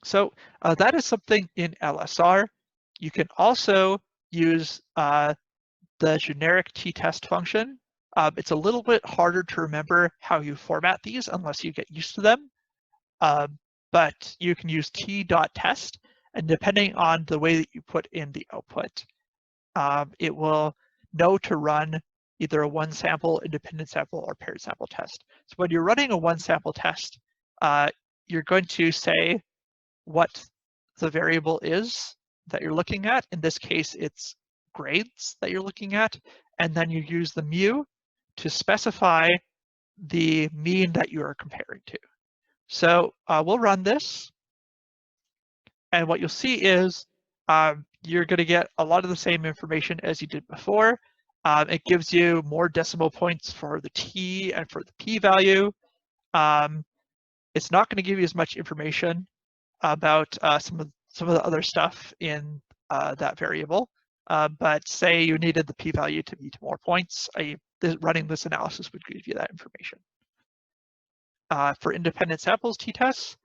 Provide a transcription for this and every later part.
So that is something in LSR. You can also use the generic t-test function. It's a little bit harder to remember how you format these unless you get used to them. But you can use t.test, and depending on the way that you put in the output, it will know to run either a one sample, independent sample, or paired sample test. So when you're running a one sample test, you're going to say what the variable is that you're looking at. In this case, it's grades that you're looking at, and then you use the mu to specify the mean that you are comparing to. So we'll run this, and what you'll see is you're going to get a lot of the same information as you did before. It gives you more decimal points for the t and for the p-value. It's not going to give you as much information about some of the other stuff in that variable. But say you needed the p-value to be more points, running this analysis would give you that information. For independent samples t-tests,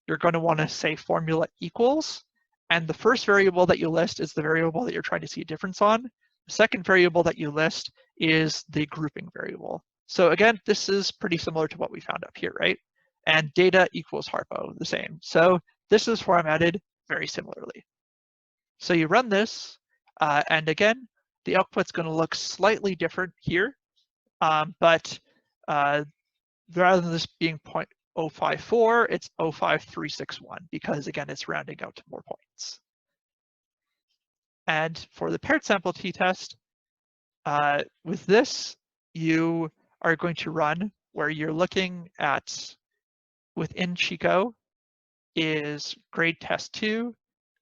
you're going to want to say formula equals, and the first variable that you list is the variable that you're trying to see a difference on. The second variable that you list is the grouping variable. So again, this is pretty similar to what we found up here, right? And data equals Harpo, the same. So this is formatted very similarly. So you run this, and again, the output's going to look slightly different here, but rather than this being 0.054, it's 05361 because again, it's rounding out to more points. And for the paired sample t-test, with this, you are going to run where you're looking at within Chico is grade test 2.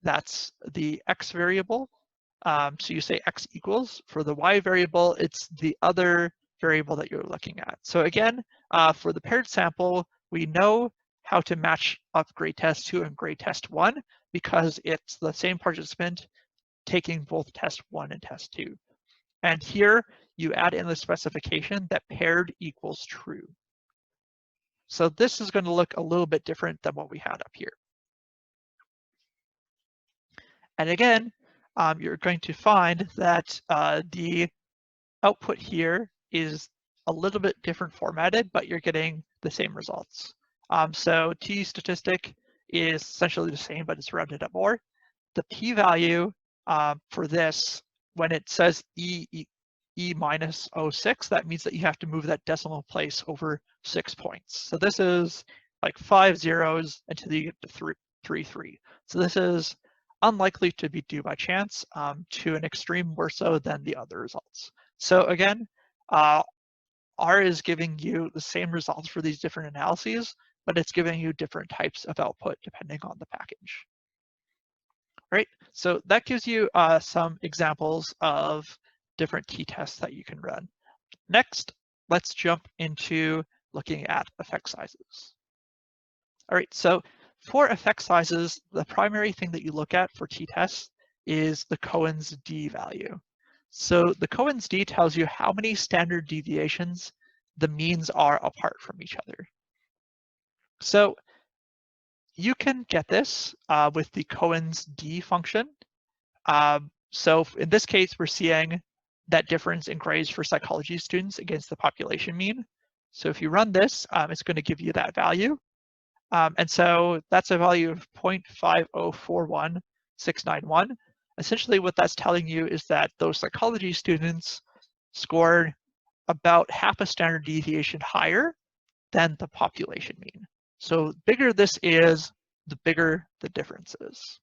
That's the x variable. So you say x equals. For the y variable, it's the other variable that you're looking at. So again, for the paired sample, we know how to match up grade test 2 and grade test 1 because it's the same participant taking both test 1 and test 2. And here you add in the specification that paired equals true. So this is going to look a little bit different than what we had up here. And again, you're going to find that the output here is a little bit different formatted, but you're getting the same results. So t statistic is essentially the same, but it's rounded up more. The p-value for this, when it says e minus 0.06, that means that you have to move that decimal place over 6 points. So this is like 5 zeros until you get to 3. So this is unlikely to be due by chance, to an extreme more so than the other results. So again, R is giving you the same results for these different analyses, but it's giving you different types of output depending on the package. Right, so that gives you some examples of different t-tests that you can run. Next, let's jump into looking at effect sizes. All right, so for effect sizes, the primary thing that you look at for t-tests is the Cohen's d value. So the Cohen's d tells you how many standard deviations the means are apart from each other. So you can get this with the Cohen's d function. So in this case, we're seeing that difference in grades for psychology students against the population mean. So if you run this, it's going to give you that value. And so that's a value of 0.5041691. Essentially what that's telling you is that those psychology students scored about half a standard deviation higher than the population mean. So the bigger this is, the bigger the difference is.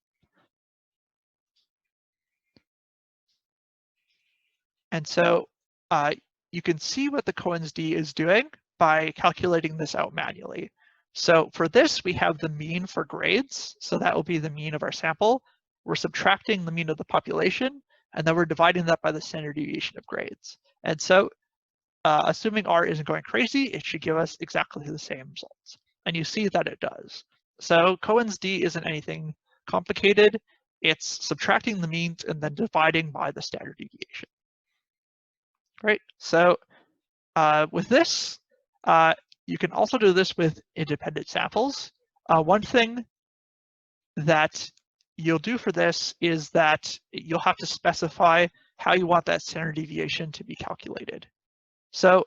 And so you can see what the Cohen's d is doing by calculating this out manually. So for this, we have the mean for grades. So that will be the mean of our sample. We're subtracting the mean of the population, and then we're dividing that by the standard deviation of grades. And so assuming R isn't going crazy, it should give us exactly the same results. And you see that it does. So Cohen's d isn't anything complicated. It's subtracting the means and then dividing by the standard deviation. Right, so with this, you can also do this with independent samples. One thing that you'll do for this is that you'll have to specify how you want that standard deviation to be calculated. So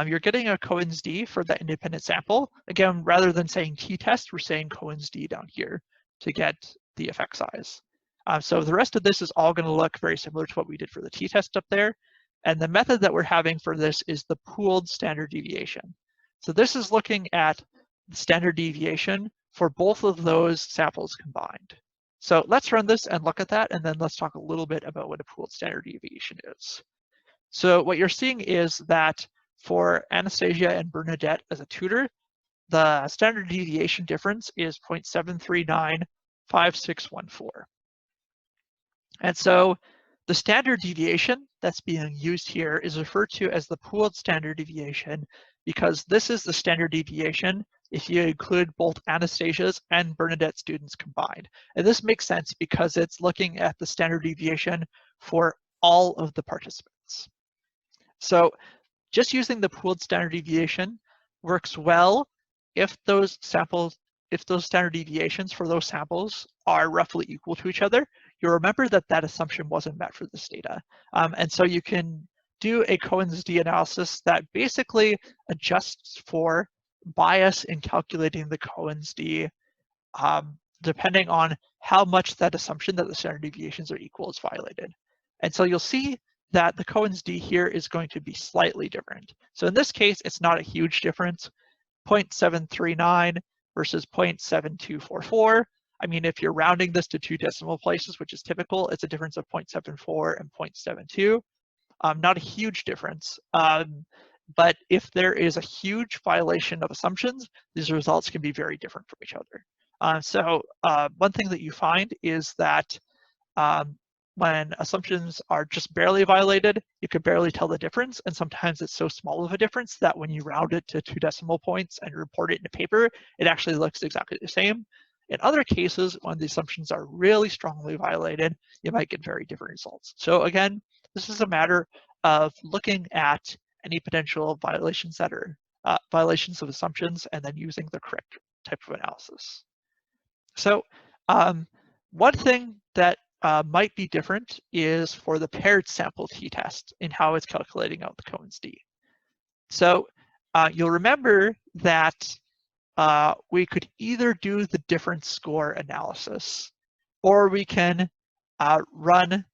you're getting a Cohen's d for that independent sample. Again, rather than saying t-test, we're saying Cohen's d down here to get the effect size. So the rest of this is all going to look very similar to what we did for the t-test up there. And the method that we're having for this is the pooled standard deviation. So this is looking at the standard deviation for both of those samples combined. So let's run this and look at that, and then let's talk a little bit about what a pooled standard deviation is. So what you're seeing is that for Anastasia and Bernadette as a tutor, the standard deviation difference is 0.7395614. And so the standard deviation that's being used here is referred to as the pooled standard deviation because this is the standard deviation if you include both Anastasia's and Bernadette students combined. And this makes sense because it's looking at the standard deviation for all of the participants. So just using the pooled standard deviation works well if those standard deviations for those samples are roughly equal to each other. You'll remember that that assumption wasn't met for this data. And so you can do a Cohen's d analysis that basically adjusts for bias in calculating the Cohen's d depending on how much that assumption that the standard deviations are equal is violated. And so you'll see that the Cohen's d here is going to be slightly different. So in this case, it's not a huge difference, 0.739 versus 0.7244. I mean, if you're rounding this to 2 decimal places, which is typical, it's a difference of 0.74 and 0.72. Not a huge difference. But if there is a huge violation of assumptions, these results can be very different from each other. So one thing that you find is that when assumptions are just barely violated, you can barely tell the difference. And sometimes it's so small of a difference that when you round it to 2 decimal points and report it in a paper, it actually looks exactly the same. In other cases, when the assumptions are really strongly violated, you might get very different results. So again, this is a matter of looking at any potential violations that are violations of assumptions and then using the correct type of analysis. So one thing that might be different is for the paired sample t-test in how it's calculating out the Cohen's d. So you'll remember that we could either do the difference score analysis, or we can run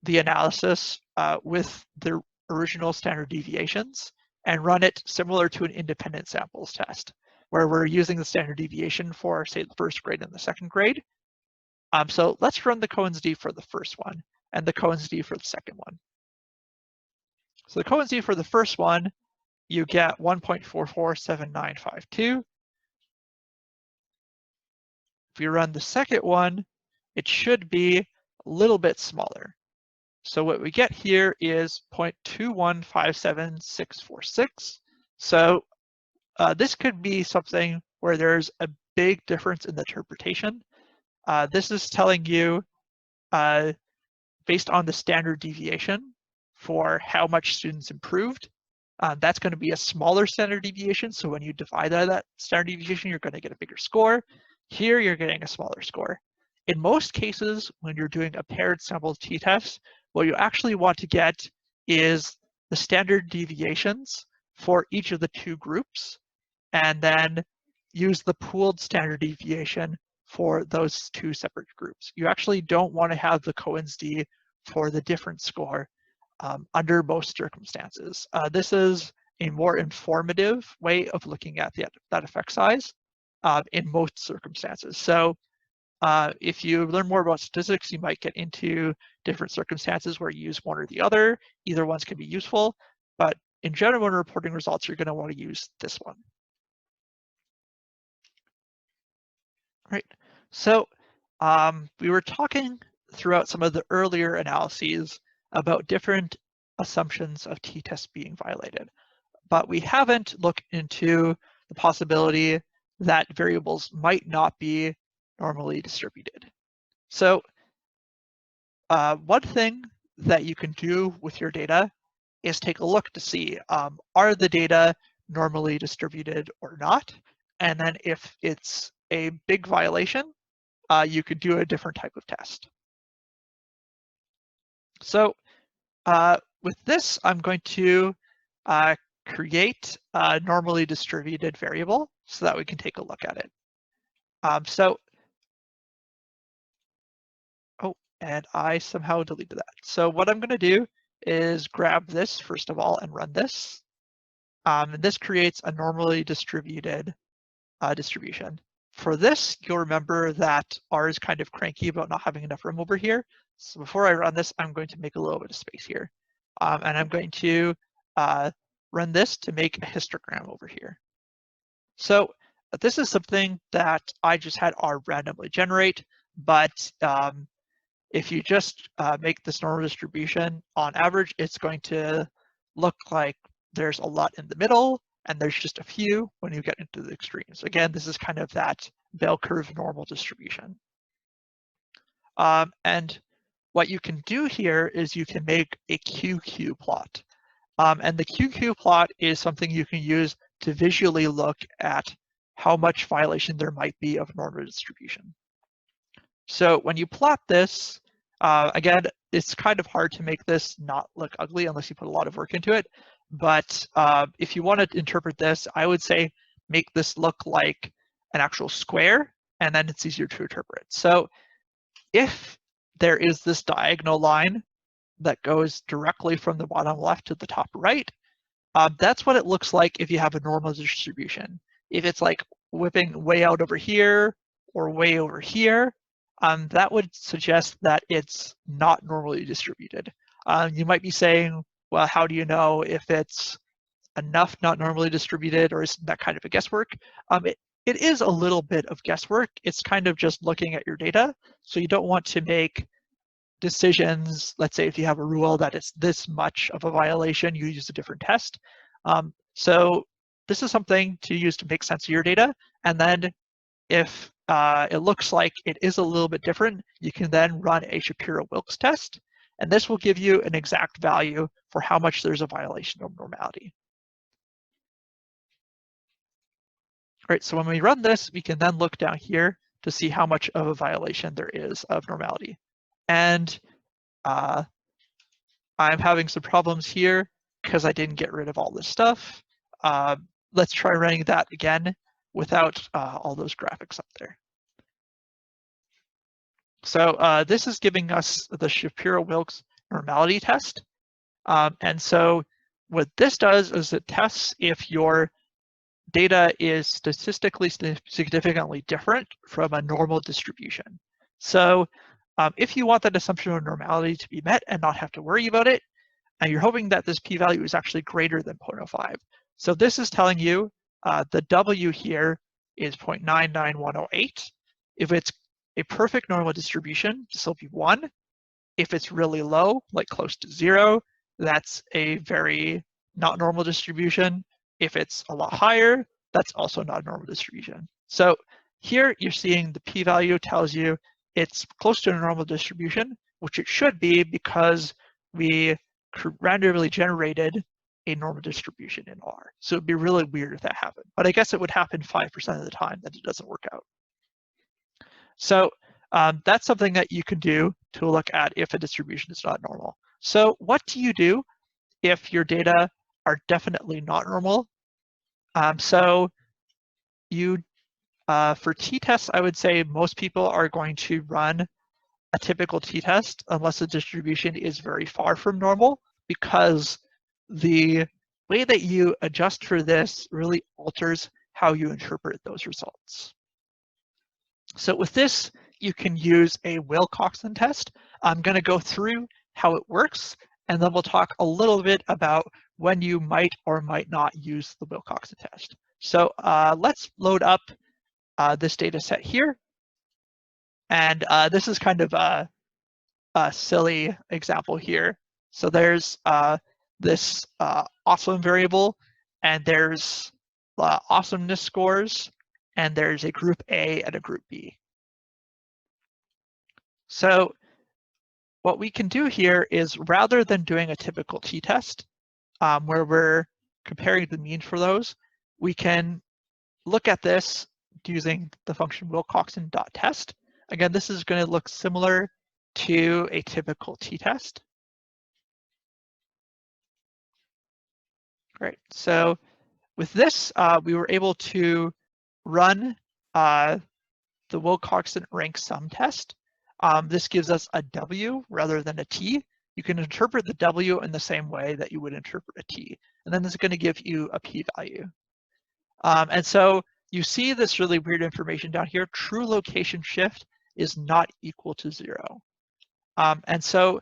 the analysis with the original standard deviations and run it similar to an independent samples test, where we're using the standard deviation for, say, the first grade and the second grade. So let's run the Cohen's d for the first one and the Cohen's d for the second one. So the Cohen's d for the first one, you get 1.447952. If you run the second one, it should be a little bit smaller. So what we get here is 0.2157646. So this could be something where there's a big difference in the interpretation. This is telling you, based on the standard deviation for how much students improved, that's going to be a smaller standard deviation. So when you divide that standard deviation, you're going to get a bigger score. Here, you're getting a smaller score. In most cases, when you're doing a paired sample t-test, what you actually want to get is the standard deviations for each of the 2 groups, and then use the pooled standard deviation for those 2 separate groups. You actually don't want to have the Cohen's d for the difference score under most circumstances. This is a more informative way of looking at that effect size in most circumstances. So if you learn more about statistics, you might get into different circumstances where you use one or the other. Either ones can be useful, but in general, when reporting results, you're going to want to use this one. Right. So we were talking throughout some of the earlier analyses about different assumptions of t-tests being violated, but we haven't looked into the possibility that variables might not be normally distributed. So one thing that you can do with your data is take a look to see, are the data normally distributed or not? And then if it's a big violation, you could do a different type of test. So with this, I'm going to create a normally distributed variable so that we can take a look at it. Oh, and I somehow deleted that. So what I'm going to do is grab this first of all and run this. And this creates a normally distributed distribution. For this, you'll remember that R is kind of cranky about not having enough room over here. So before I run this, I'm going to make a little bit of space here. And I'm going to run this to make a histogram over here. So this is something that I just had R randomly generate, but if you just make this normal distribution, on average, it's going to look like there's a lot in the middle, and there's just a few when you get into the extremes. Again, this is kind of that bell curve normal distribution. And what you can do here is you can make a QQ plot. And the QQ plot is something you can use to visually look at how much violation there might be of normal distribution. So when you plot this, again, it's kind of hard to make this not look ugly unless you put a lot of work into it. But if you want to interpret this, I would say make this look like an actual square, and then it's easier to interpret. So if there is this diagonal line that goes directly from the bottom left to the top right, that's what it looks like if you have a normal distribution. If it's like whipping way out over here or way over here, that would suggest that it's not normally distributed. You might be saying, well, how do you know if it's enough not normally distributed, or is that kind of a guesswork? It is a little bit of guesswork. It's kind of just looking at your data. So you don't want to make decisions. Let's say if you have a rule that it's this much of a violation, you use a different test. So this is something to use to make sense of your data. And then if it looks like it is a little bit different, you can then run a Shapiro-Wilks test. And this will give you an exact value for how much there's a violation of normality. All right, so when we run this, we can then look down here to see how much of a violation there is of normality. And I'm having some problems here because I didn't get rid of all this stuff. Let's try running that again without all those graphics up there. So this is giving us the Shapiro-Wilks normality test. And so what this does is it tests if your data is statistically significantly different from a normal distribution. So if you want that assumption of normality to be met and not have to worry about it, and you're hoping that this p-value is actually greater than 0.05. So this is telling you the W here is 0.99108. If it's a perfect normal distribution, this will be 1. If it's really low, like close to 0, that's a very not normal distribution. If it's a lot higher, that's also not a normal distribution. So here you're seeing the p-value tells you it's close to a normal distribution, which it should be because we randomly generated a normal distribution in R. So it'd be really weird if that happened. But I guess it would happen 5% of the time that it doesn't work out. So that's something that you can do to look at if a distribution is not normal. So what do you do if your data are definitely not normal? So you, for t-tests, I would say most people are going to run a typical t-test unless the distribution is very far from normal, because the way that you adjust for this really alters how you interpret those results. So with this, you can use a Wilcoxon test. I'm going to go through how it works, and then we'll talk a little bit about when you might or might not use the Wilcoxon test. So let's load up this data set here. And this is kind of a silly example here. So there's this awesome variable, and there's awesomeness scores, and there's a group A and a group B. So what we can do here is, rather than doing a typical t-test where we're comparing the mean for those, we can look at this using the function wilcoxon.test. Again, this is going to look similar to a typical t-test. Great. So with this, we were able to run the Wilcoxon rank sum test. This gives us a W rather than a T. You can interpret the W in the same way that you would interpret a T. And then this is going to give you a p-value. And so you see this really weird information down here. True location shift is not equal to 0. And so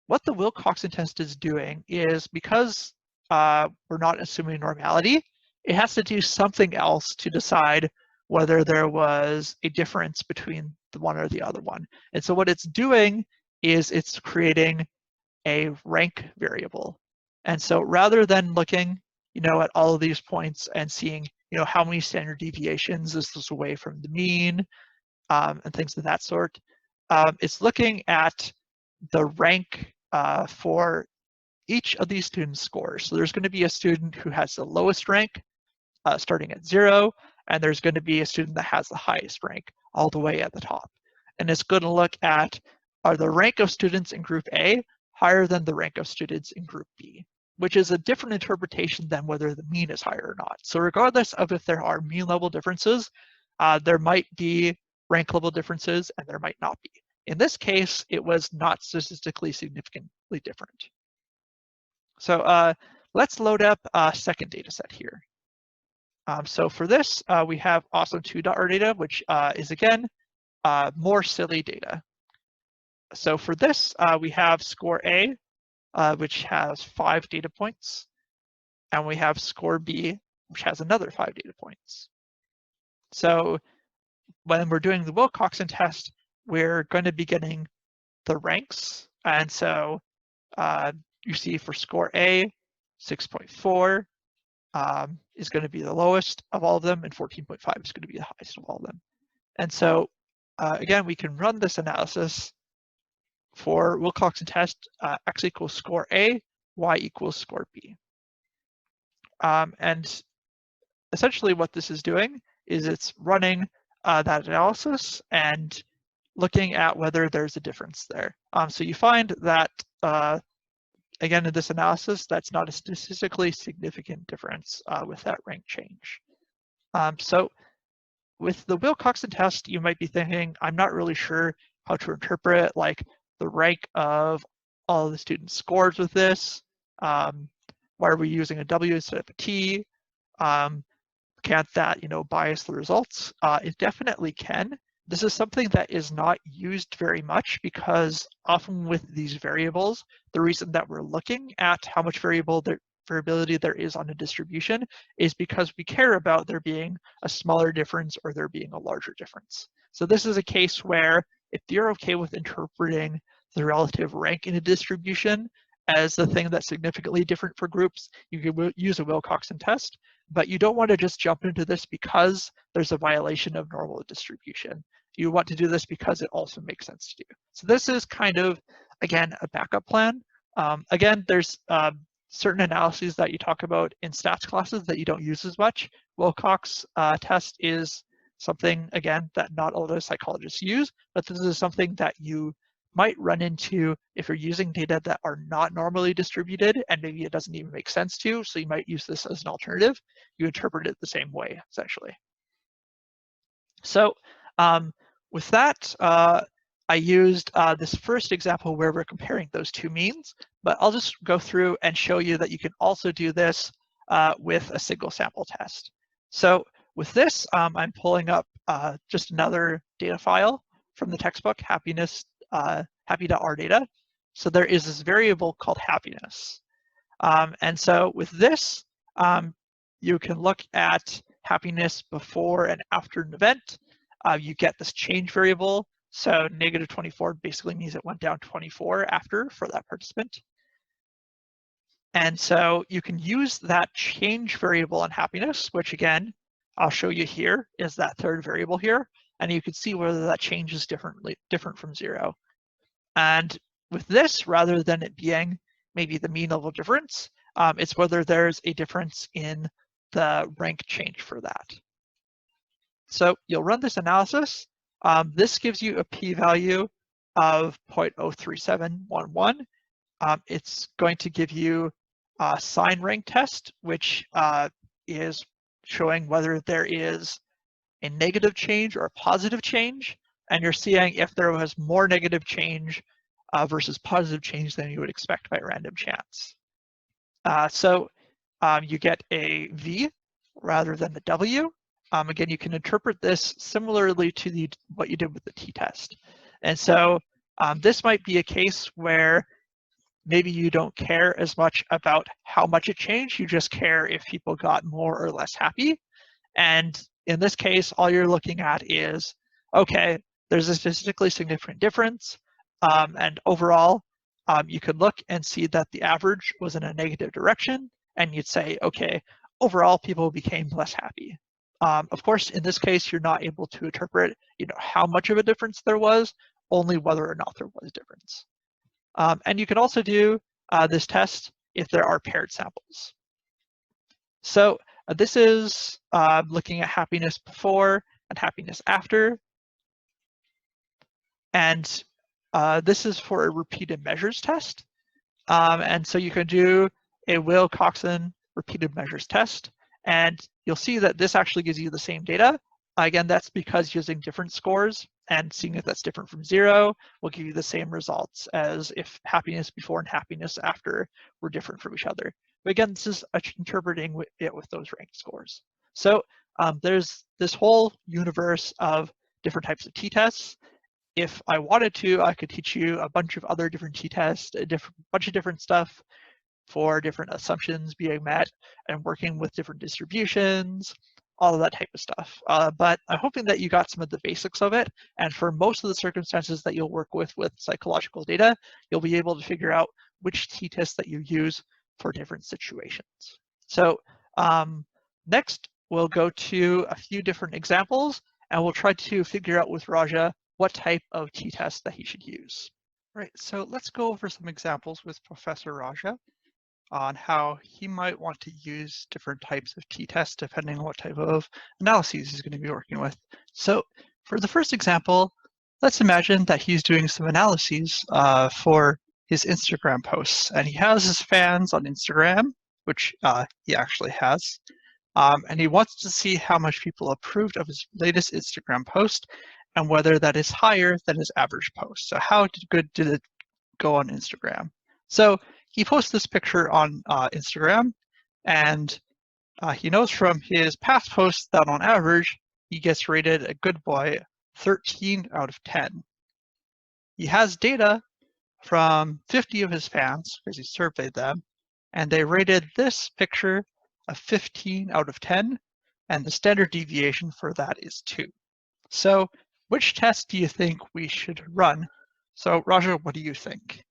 what the Wilcoxon test is doing is, because we're not assuming normality, it has to do something else to decide whether there was a difference between the one or the other one. And so what it's doing is it's creating a rank variable. And so rather than looking, at all of these points and seeing, how many standard deviations is this away from the mean, and things of that sort, it's looking at the rank for each of these students' scores. So there's going to be a student who has the lowest rank, starting at 0, and there's going to be a student that has the highest rank all the way at the top. And it's going to look at, are the rank of students in group A higher than the rank of students in group B, which is a different interpretation than whether the mean is higher or not. So regardless of if there are mean level differences, there might be rank level differences and there might not be. In this case, it was not statistically significantly different. So let's load up a second data set here. So for this, we have awesome2.r data, which is, again, more silly data. So for this, we have score A, which has 5 data points, and we have score B, which has another 5 data points. So when we're doing the Wilcoxon test, we're going to be getting the ranks. And so you see for score A, 6.4 is going to be the lowest of all of them, and 14.5 is going to be the highest of all of them. And so again, we can run this analysis for Wilcoxon test, x equals score A, y equals score B. And essentially what this is doing is it's running that analysis and looking at whether there's a difference there. So you find that, again, in this analysis, that's not a statistically significant difference with that rank change. So with the Wilcoxon test, you might be thinking, I'm not really sure how to interpret like the rank of all of the students' scores with this. Why are we using a W instead of a T? Can't that, bias the results? It definitely can. This is something that is not used very much because often with these variables, the reason that we're looking at how much variability there is on a distribution is because we care about there being a smaller difference or there being a larger difference. So this is a case where if you're okay with interpreting the relative rank in a distribution as the thing that's significantly different for groups, you could use a Wilcoxon test, but you don't want to just jump into this because there's a violation of normal distribution. You want to do this because it also makes sense to do. So this is kind of, again, a backup plan. Again, there's certain analyses that you talk about in stats classes that you don't use as much. Wilcox test is something, again, that not all those psychologists use, but this is something that you might run into if you're using data that are not normally distributed and maybe it doesn't even make sense to, so you might use this as an alternative. You interpret it the same way, essentially. So with that, I used this first example where we're comparing those two means, but I'll just go through and show you that you can also do this with a single sample test. So with this, I'm pulling up just another data file from the textbook, happy.r data. So there is this variable called happiness. And so with this, you can look at happiness before and after an event. You get this change variable. So negative 24 basically means it went down 24 after for that participant. And so you can use that change variable on happiness, which again, I'll show you here is that third variable here. And you can see whether that change is different from 0. And with this, rather than it being maybe the mean level difference, it's whether there's a difference in the rank change for that. So you'll run this analysis. This gives you a p-value of 0.03711. It's going to give you a sign rank test, which is showing whether there is a negative change or a positive change, and you're seeing if there was more negative change versus positive change than you would expect by random chance. So you get a V rather than the W. Again, you can interpret this similarly to what you did with the t-test. And so this might be a case where maybe you don't care as much about how much it changed, you just care if people got more or less happy. And in this case, all you're looking at is, okay, there's a statistically significant difference, and overall, you could look and see that the average was in a negative direction, and you'd say, okay, overall, people became less happy. Of course, in this case, you're not able to interpret, how much of a difference there was, only whether or not there was a difference. And you can also do this test if there are paired samples. So this is looking at happiness before and happiness after. And this is for a repeated measures test. And so you can do a Will-Coxon repeated measures test. And you'll see that this actually gives you the same data. Again, that's because using different scores and seeing if that's different from 0 will give you the same results as if happiness before and happiness after were different from each other. But again, this is interpreting it with those ranked scores. So there's this whole universe of different types of t-tests. If I wanted to, I could teach you a bunch of other different t-tests, a bunch of different stuff for different assumptions being met and working with different distributions, all of that type of stuff. But I'm hoping that you got some of the basics of it. And for most of the circumstances that you'll work with psychological data, you'll be able to figure out which t-tests that you use for different situations. So next, we'll go to a few different examples, and we'll try to figure out with Raja what type of t-test that he should use. Right, so let's go over some examples with Professor Raja on how he might want to use different types of t-tests depending on what type of analyses he's going to be working with. So for the first example, let's imagine that he's doing some analyses for his Instagram posts, and he has his fans on Instagram, which he actually has, and he wants to see how much people approved of his latest Instagram post and whether that is higher than his average post. So how good did it go on Instagram? So he posts this picture on Instagram, and he knows from his past posts that on average, he gets rated a good boy 13 out of 10. He has data from 50 of his fans, because he surveyed them, and they rated this picture a 15 out of 10, and the standard deviation for that is 2. So which test do you think we should run? So Raja, what do you think?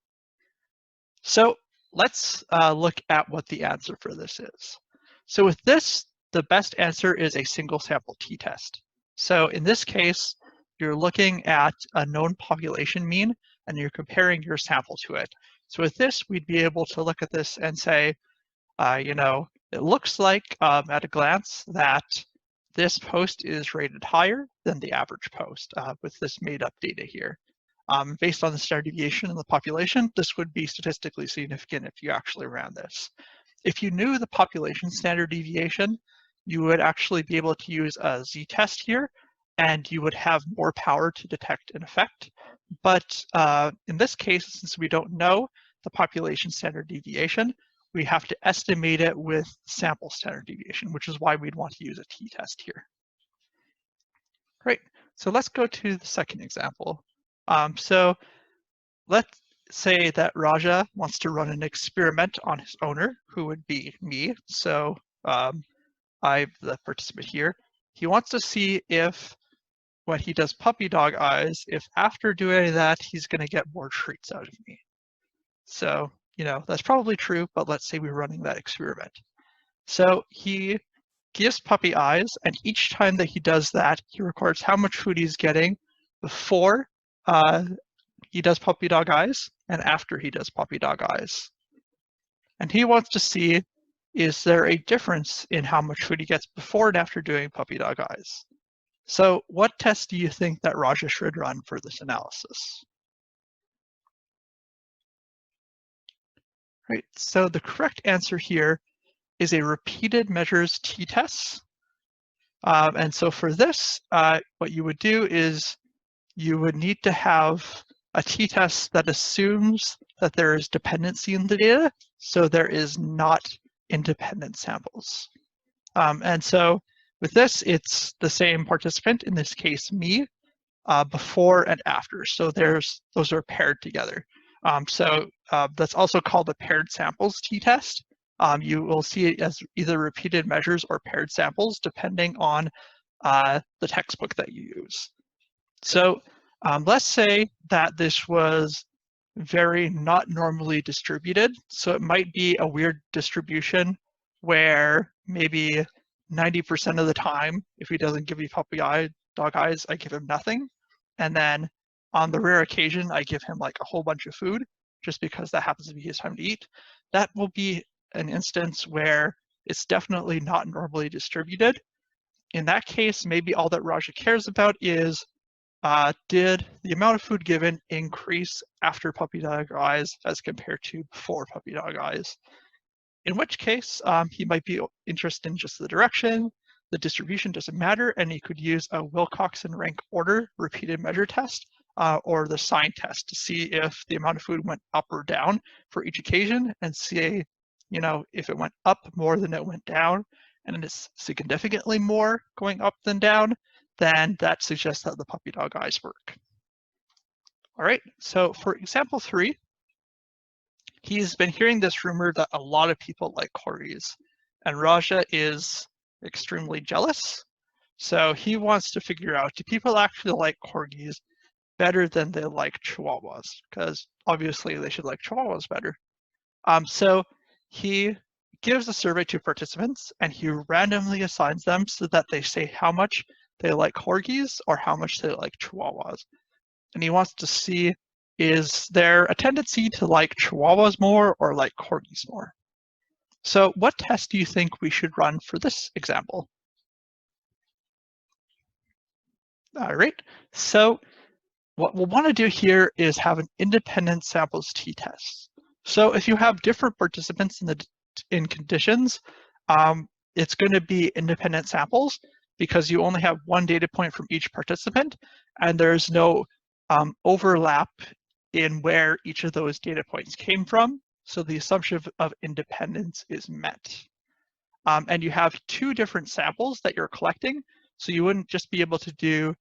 So let's look at what the answer for this is. So with this, the best answer is a single sample t-test. So in this case, you're looking at a known population mean and you're comparing your sample to it. So with this, we'd be able to look at this and say, it looks like at a glance that this post is rated higher than the average post with this made up data here. Based on the standard deviation in the population, this would be statistically significant if you actually ran this. If you knew the population standard deviation, you would actually be able to use a z-test here, and you would have more power to detect an effect. But in this case, since we don't know the population standard deviation, we have to estimate it with sample standard deviation, which is why we'd want to use a t-test here. Great, so let's go to the second example. So let's say that Raja wants to run an experiment on his owner, who would be me. So I'm the participant here. He wants to see if when he does puppy dog eyes, if after doing that, he's going to get more treats out of me. So, that's probably true, but let's say we're running that experiment. So he gives puppy eyes, and each time that he does that, he records how much food he's getting before he does puppy dog eyes and after he does puppy dog eyes. And he wants to see, is there a difference in how much food he gets before and after doing puppy dog eyes? So what test do you think that Raja should run for this analysis? Right, so the correct answer here is a repeated measures t-test. And so for this, what you would do is you would need to have a t-test that assumes that there is dependency in the data, so there is not independent samples. And so with this, it's the same participant, in this case, me, before and after. So those are paired together. That's also called the paired samples t-test. You will see it as either repeated measures or paired samples, depending on the textbook that you use. So let's say that this was very not normally distributed. So it might be a weird distribution where maybe 90% of the time, if he doesn't give me dog eyes, I give him nothing. And then on the rare occasion, I give him like a whole bunch of food just because that happens to be his time to eat. That will be an instance where it's definitely not normally distributed. In that case, maybe all that Raja cares about is did the amount of food given increase after puppy dog eyes as compared to before puppy dog eyes? In which case, he might be interested in just the direction. The distribution doesn't matter, and he could use a Wilcoxon rank order repeated measure test or the sign test to see if the amount of food went up or down for each occasion, and see, if it went up more than it went down, and it's significantly more going up than down, then that suggests that the puppy dog eyes work. All right, so for example 3, he's been hearing this rumor that a lot of people like corgis, and Raja is extremely jealous. So he wants to figure out, do people actually like corgis better than they like chihuahuas? Because obviously they should like chihuahuas better. So he gives a survey to participants and he randomly assigns them so that they say how much they like corgis or how much they like chihuahuas. And he wants to see, is there a tendency to like chihuahuas more or like corgis more? So what test do you think we should run for this example? All right, so what we'll want to do here is have an independent samples t-test. So if you have different participants in conditions, it's going to be independent samples because you only have one data point from each participant, and there's no overlap in where each of those data points came from. So the assumption of independence is met. And you have 2 different samples that you're collecting, so you wouldn't just be able to do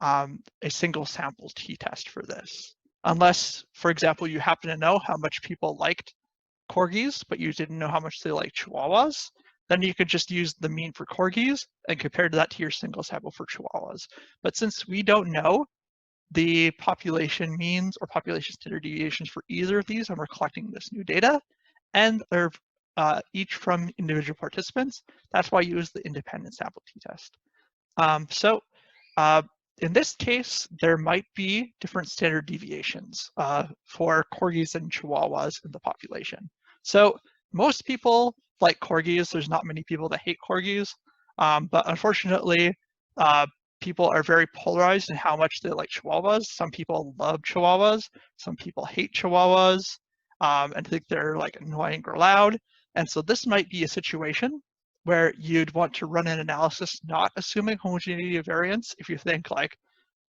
a single sample t-test for this. Unless, for example, you happen to know how much people liked corgis, but you didn't know how much they liked chihuahuas, then you could just use the mean for corgis and compare that to your single sample for chihuahuas. But since we don't know the population means or population standard deviations for either of these, and we're collecting this new data, and they're each from individual participants, that's why I use the independent sample t-test. In this case, there might be different standard deviations for corgis and chihuahuas in the population. So most people like corgis. There's not many people that hate corgis, but unfortunately, people are very polarized in how much they like chihuahuas. Some people love chihuahuas, some people hate chihuahuas and think they're like annoying or loud. And so this might be a situation where you'd want to run an analysis not assuming homogeneity of variance if you think like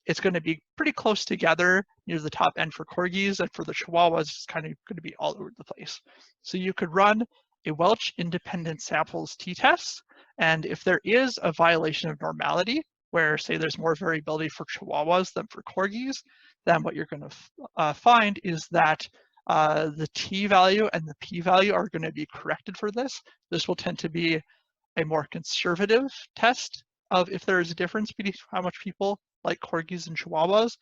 it's going to be pretty close together near the top end for corgis, and for the chihuahuas it's kind of going to be all over the place. So you could run a Welch independent samples t-test, and if there is a violation of normality, where say there's more variability for chihuahuas than for corgis, then what you're going to find is that the t-value and the p-value are going to be corrected for this. This will tend to be a more conservative test of if there is a difference between how much people like corgis and chihuahuas,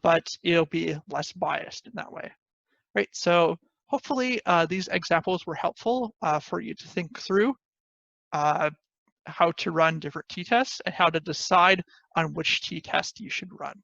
but it'll be less biased in that way. Right, so hopefully these examples were helpful for you to think through how to run different t-tests and how to decide on which t-test you should run.